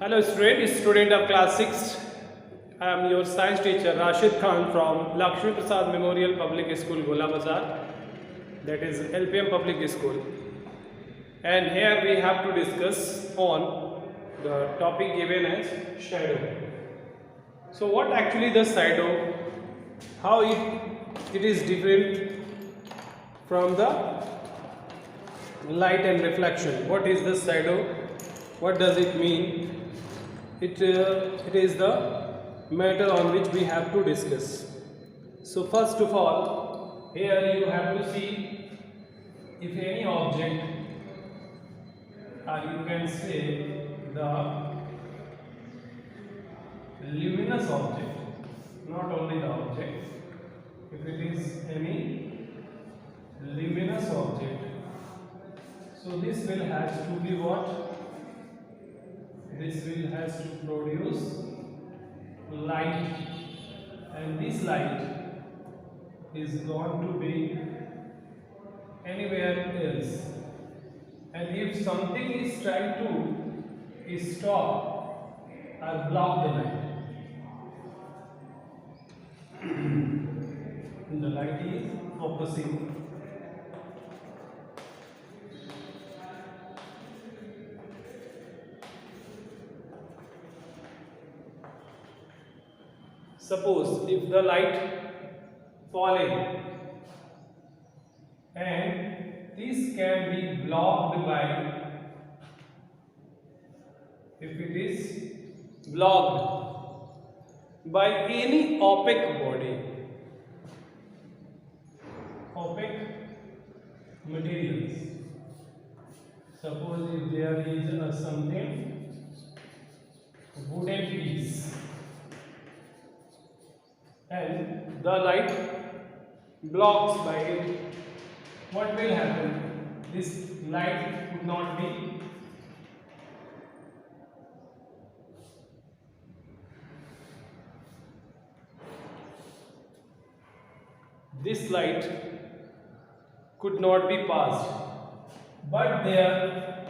Hello student of class 6. I am your science teacher Rashid Khan from Lakshmi Prasad Memorial Public School, Gola Bazar, that is LPM Public School. And here we have to discuss on the topic given as shadow. So what actually the shadow, how it is different from the light and reflection. What is the shadow? What does it mean? It is the matter on which we have to discuss. So first of all, here you have to see if any object, or you can say the luminous object, not only the object, if it is any luminous object, so this will have to be what? This will has to produce light, and this light is going to be anywhere else, and if something is trying to stop or block the light, the light is focusing. Suppose if the light falling and this can be blocked by, if it is blocked by any opaque body, opaque materials. Suppose if there is something wooden piece and the light blocks by it, what will happen? This light would not be this light could not be passed, but there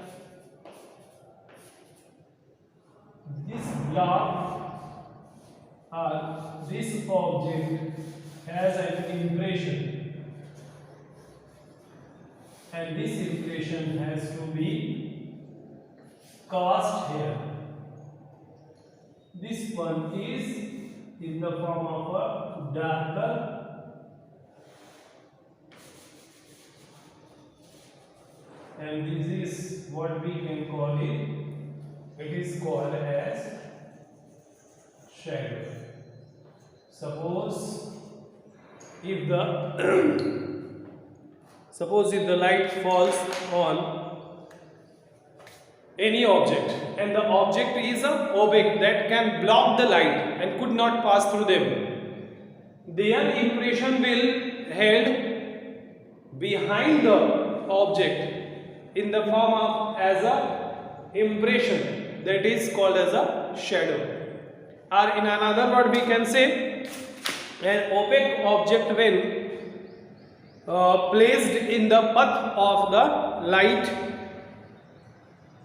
this block or this object has an impression, and this impression has to be cast here. This one is in the form of a darker, and this is what we can call it. It is called as shadow. Suppose if the light falls on any object and the object is opaque that can block the light and could not pass through them, their impression will held behind the object in the form of as a impression, that is called as a shadow. Or in another word we can say, an opaque object when placed in the path of the light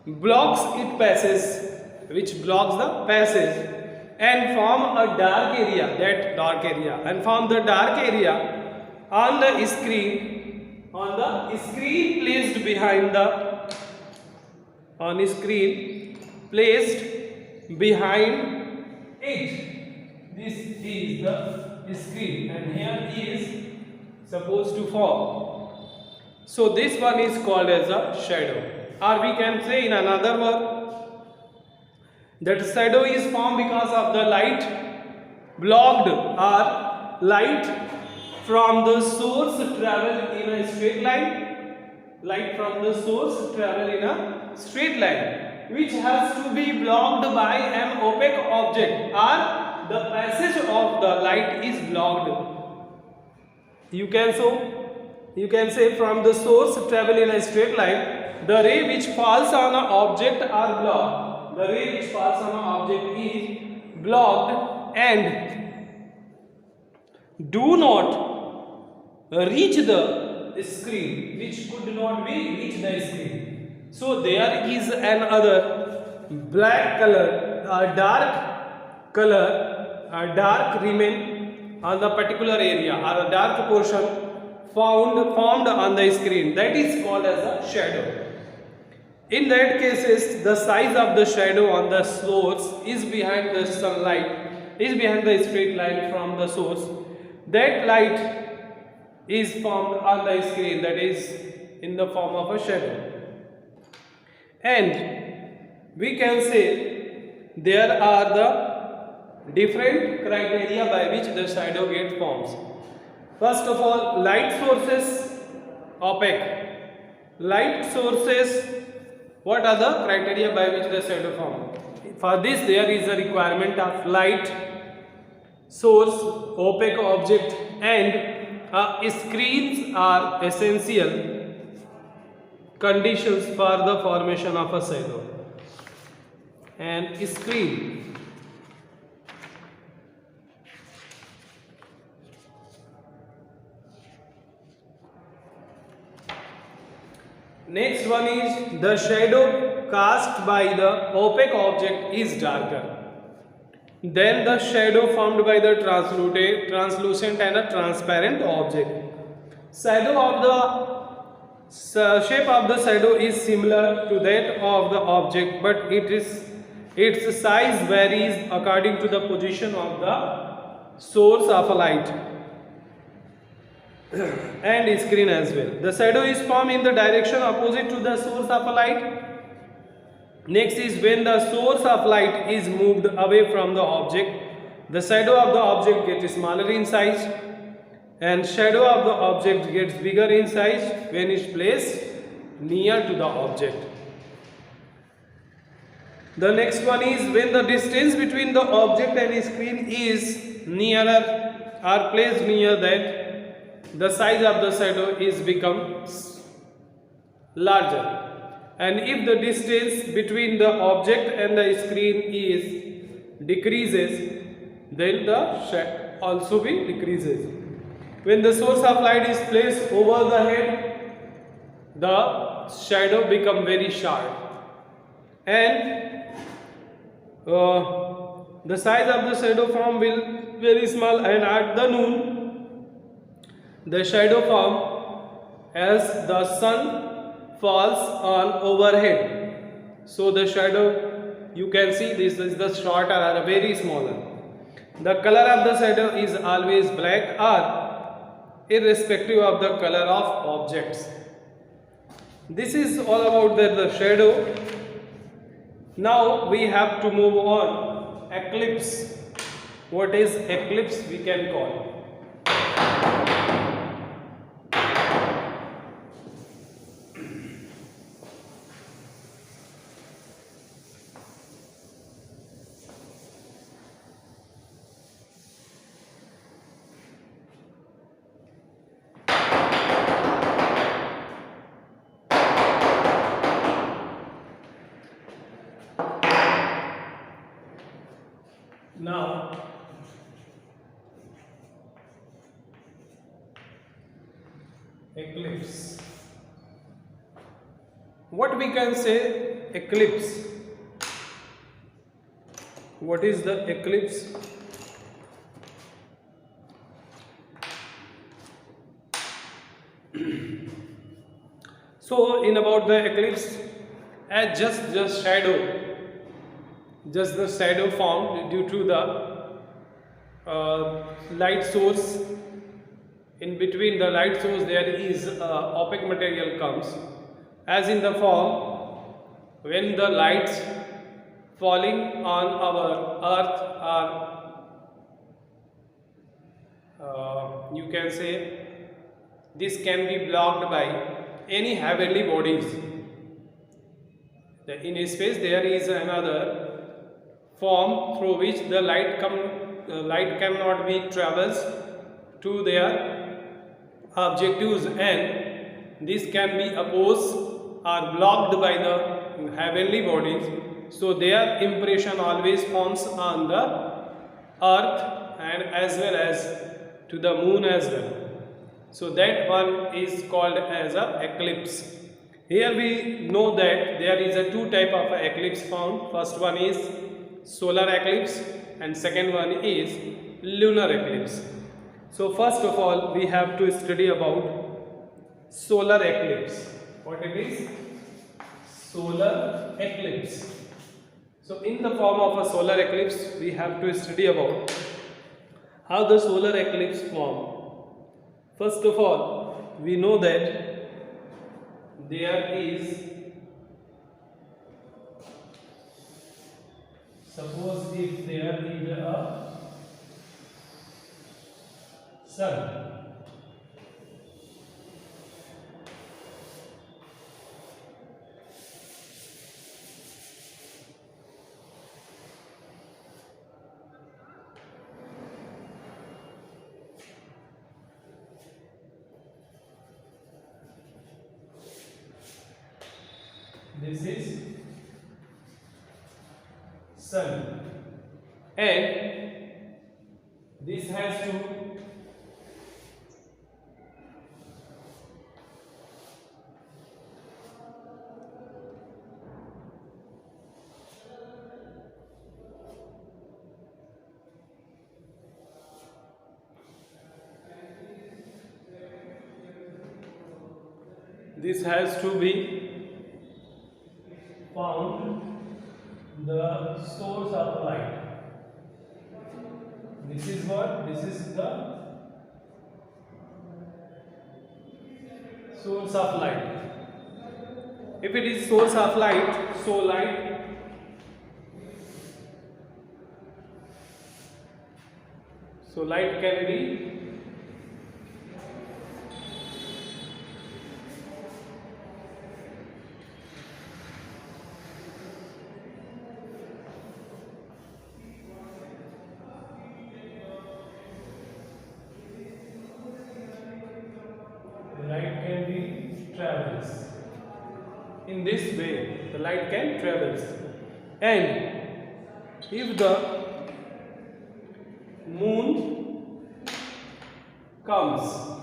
blocks its passage, which blocks the passage, and form a dark area, and form the dark area on the screen, placed behind the, placed behind it. This is the screen, and here is supposed to form. So this one is called as a shadow. Or we can say in another word that shadow is formed because of the light blocked, or light from the source travel in a straight line, which has to be blocked by an opaque object, or the passage of the light is blocked. You can say from the source travel in a straight line, the ray which falls on an object are blocked. The ray which falls on an object is blocked and do not reach the screen, which could not be reach the screen. So there is another black color, dark remain on the particular area or a dark portion formed on the screen, that is called as a shadow. In that cases, the size of the shadow on the source is behind the sunlight, is behind the straight line from the source. That light is formed on the screen, that is in the form of a shadow. And we can say there are the different criteria by which the shadow gets forms. First of all, light sources opaque. Light sources, what are the criteria by which the shadow forms? For this there is a requirement of light source, opaque object, and screens are essential conditions for the formation of a shadow. And screen, next one is the shadow cast by the opaque object is darker than the shadow formed by the translucent and a transparent object. Shadow of the shape of the shadow is similar to that of the object, but its size varies according to the position of the source of a light and screen as well. The shadow is formed in the direction opposite to the source of a light. Next is when the source of light is moved away from the object, the shadow of the object gets smaller in size and shadow of the object gets bigger in size when it is placed near to the object. The next one is when the distance between the object and screen is nearer or placed near that, the size of the shadow is becomes larger. And if the distance between the object and the screen is decreases, then the shadow also be decreases. When the source of light is placed over the head, the shadow become very sharp, and the size of the shadow form will very small, and at the noon the shadow form as the sun falls on overhead. So the shadow, you can see this is the shorter or very smaller. The color of the shadow is always black or irrespective of the color of objects. This is all about the shadow. Now we have to move on. Eclipse. What is eclipse we can call? Now, eclipse. What we can say eclipse? What is the eclipse? So, in about the eclipse, as just the shadow formed due to the light source. In between the light source there is opaque material comes, as in the form when the lights falling on our earth are you can say this can be blocked by any heavenly bodies. In space there is another form through which the light cannot be travels to their objectives, and this can be opposed or blocked by the heavenly bodies. So their impression always forms on the earth and as well as to the moon as well. So that one is called as a eclipse. Here we know that there is a two type of eclipse found. First one is solar eclipse and second one is lunar eclipse. So first of all we have to study about solar eclipse. What it is? Solar eclipse. So in the form of a solar eclipse we have to study about how the solar eclipse form. First of all we know that there is, suppose if there is a sun, this is sun and this has to be found the source of light. This is what? This is the source of light. If it is source of light, so light can be travels. In this way, the light can travels. And if the moon comes,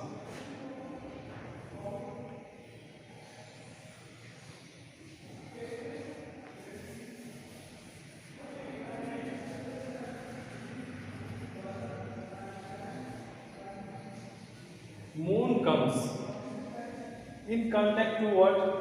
in contact to what?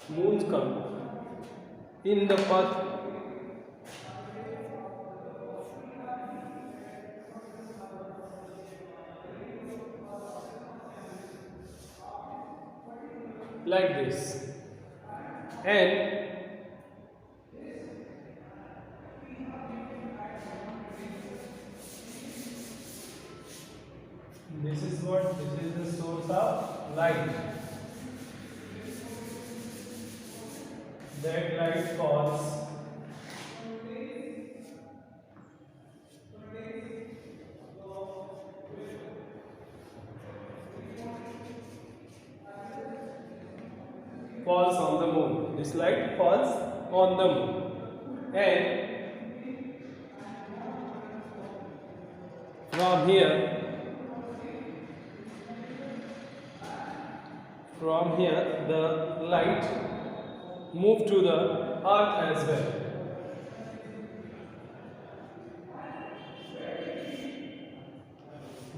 Moons come in the path like this, and this is what? This is the source of light. That light falls on the moon. This light falls on the moon, and from here the light move to the earth as well.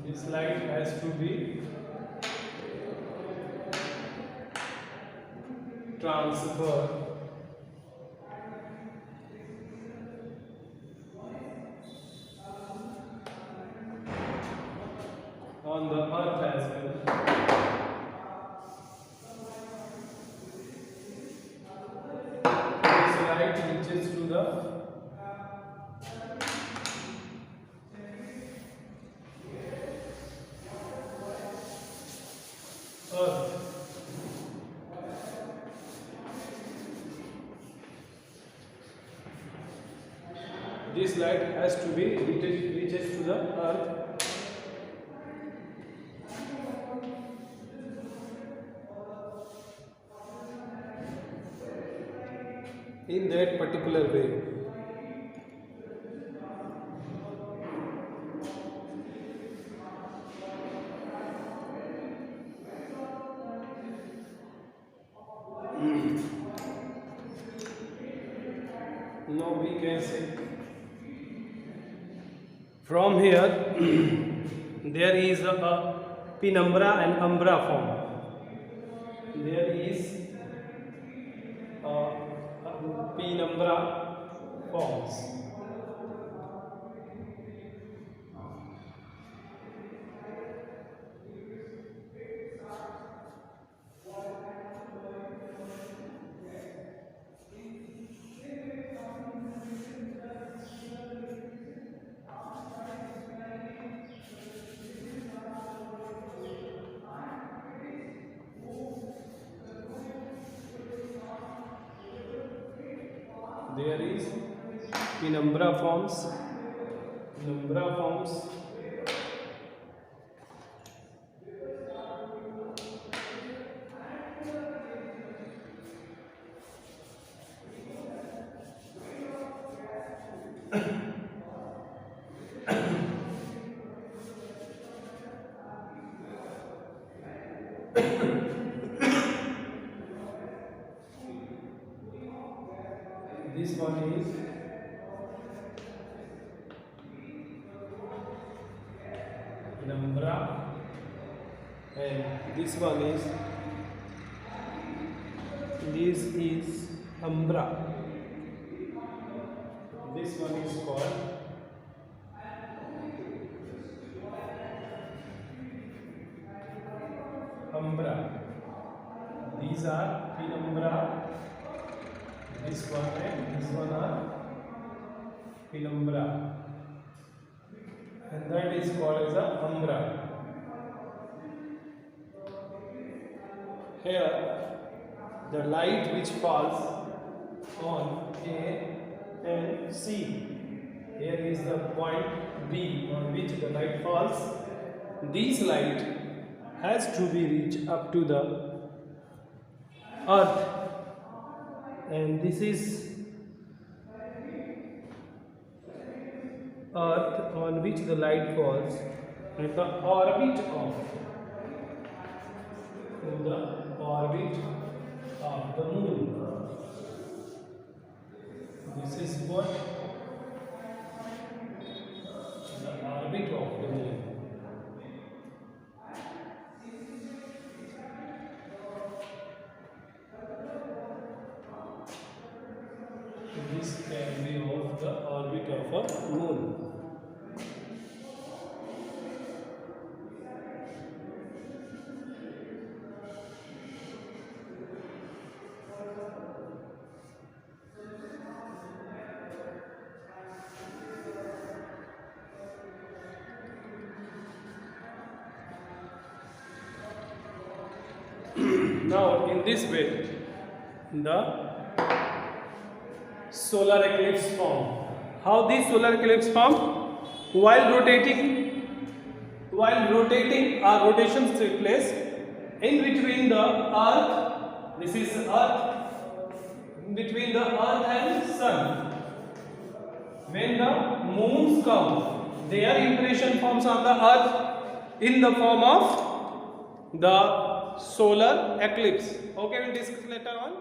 This light has to be transferred on the earth as well. This light reaches to the earth. this light has to be reaches to the earth. In that particular way. Now we can see from here there is a penumbra and umbra form. There is a penumbra forms. There is penumbra forms. Penumbra forms. This one is penumbra and this one is umbra. This one is called umbra. These are penumbra. This one and this one are penumbra, and that is called as a umbra. Here, the light which falls on A and C. Here is the point B on which the light falls. This light has to be reached up to the earth, and this is earth on which the light falls at the orbit of the moon. This is what the orbit of the moon. This can be of the orbit of a moon. Now, in this way, the solar eclipse form. How this solar eclipse form? While rotating, our rotations take place in between the earth. This is earth, in between the earth and sun. When the moons come, their impression forms on the earth in the form of the solar eclipse. Okay, we'll discuss later on.